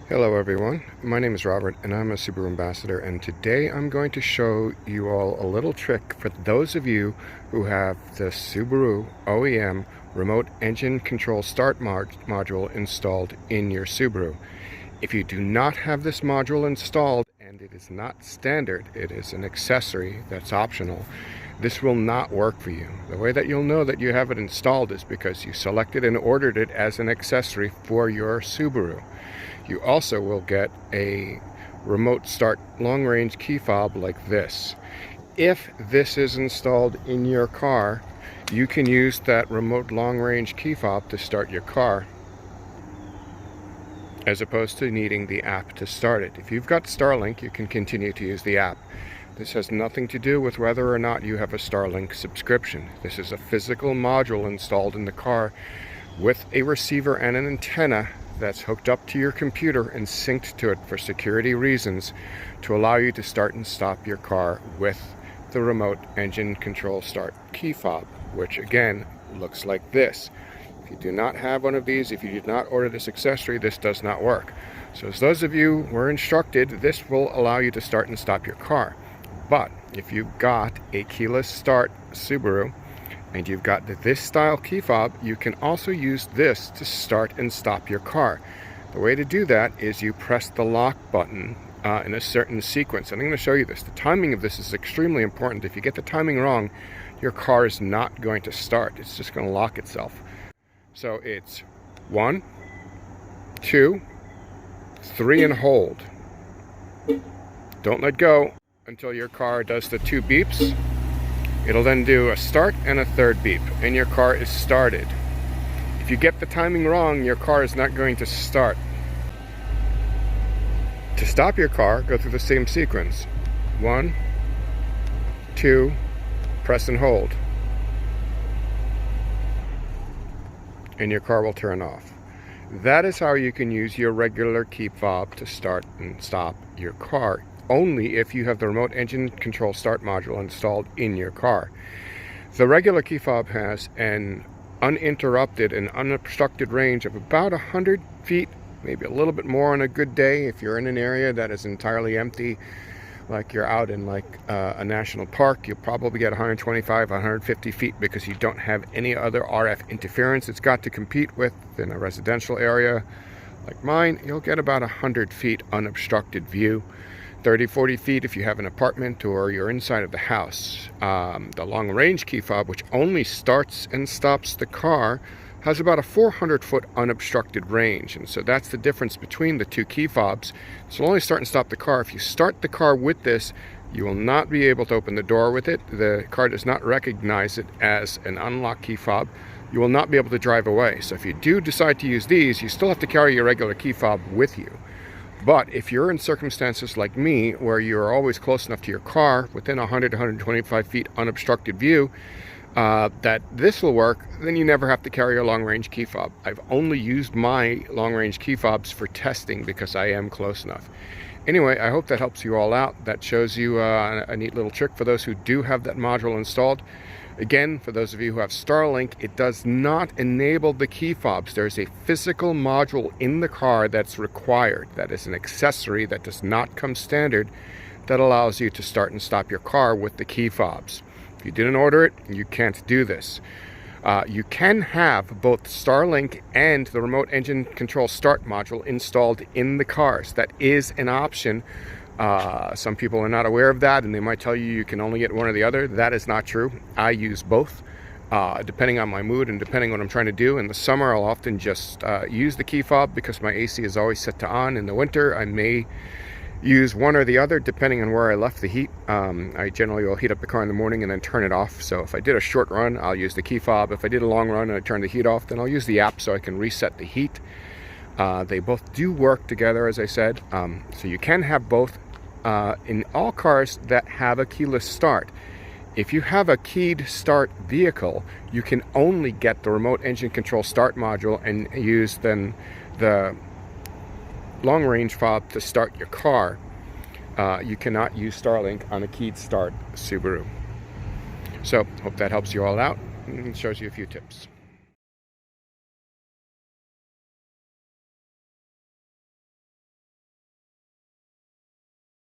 Hello everyone, my name is Robert and I'm a Subaru ambassador, and today I'm going to show you all a little trick for those of you who have the Subaru OEM remote engine control start module installed in your Subaru. If you do not have this module installed, and it is not standard, it is an accessory that's optional, this will not work for you. The way that you'll know that you have it installed is because you selected and ordered it as an accessory for your Subaru. You also will get a remote start long-range key fob like this. If this is installed in your car, you can use that remote long-range key fob to start your car, as opposed to needing the app to start it. If you've got Starlink, you can continue to use the app. This has nothing to do with whether or not you have a Starlink subscription. This is a physical module installed in the car with a receiver and an antenna that's hooked up to your computer and synced to it for security reasons to allow you to start and stop your car with the remote engine control start key fob, which again looks like this. If you do not have one of these, if you did not order this accessory, this does not work. So as those of you were instructed, this will allow you to start and stop your car. But if you've got a keyless start Subaru and you've got this style key fob, you can also use this to start and stop your car. The way to do that is you press the lock button in a certain sequence. And I'm going to show you this. The timing of this is extremely important. If you get the timing wrong, your car is not going to start. It's just going to lock itself. So it's 1, 2, 3 and hold. Don't let go until your car does the 2 beeps. It'll then do a start and a 3rd beep, and your car is started. If you get the timing wrong, your car is not going to start. To stop your car, go through the same sequence. 1, 2, press and hold. And your car will turn off. That is how you can use your regular key fob to start and stop your car, only if you have the remote engine control start module installed in your car. The regular key fob has an uninterrupted and unobstructed range of about 100 feet, maybe a little bit more on a good day. If you're in an area that is entirely empty, like you're out in a national park, you'll probably get 125, 150 feet because you don't have any other RF interference it's got to compete with. In a residential area like mine, you'll get about 100 feet unobstructed view. 30, 40 feet if you have an apartment or you're inside of the house. The long-range key fob, which only starts and stops the car, has about a 400-foot unobstructed range, and so that's the difference between the two key fobs. So only start and stop the car. If you start the car with this, you will not be able to open the door with it. The car does not recognize it as an unlock key fob. You will not be able to drive away. So if you do decide to use these, you still have to carry your regular key fob with you. But if you're in circumstances like me, where you're always close enough to your car, within 100 to 125 feet unobstructed view, that this will work, then you never have to carry your long-range key fob. I've only used my long-range key fobs for testing because I am close enough. Anyway, I hope that helps you all out. That shows you a neat little trick for those who do have that module installed. Again, for those of you who have Starlink, it does not enable the key fobs. There's a physical module in the car that's required. That is an accessory that does not come standard, that allows you to start and stop your car with the key fobs. If you didn't order it, you can't do this. You can have both Starlink and the remote engine control start module installed in the cars. That is an option. Some people are not aware of that, and they might tell you can only get one or the other. That is not true. I use both, depending on my mood and depending on what I'm trying to do. In the summer, I'll often just use the key fob because my AC is always set to on. In the winter, I may use one or the other depending on where I left the heat. I generally will heat up the car in the morning and then turn it off. So if I did a short run, I'll use the key fob. If I did a long run and I turn the heat off, then I'll use the app so I can reset the heat. They both do work together, as I said. So you can have both. In all cars that have a keyless start. If you have a keyed start vehicle, you can only get the remote engine control start module and use then the long-range fob to start your car. You cannot use Starlink on a keyed start Subaru. So, hope that helps you all out and shows you a few tips.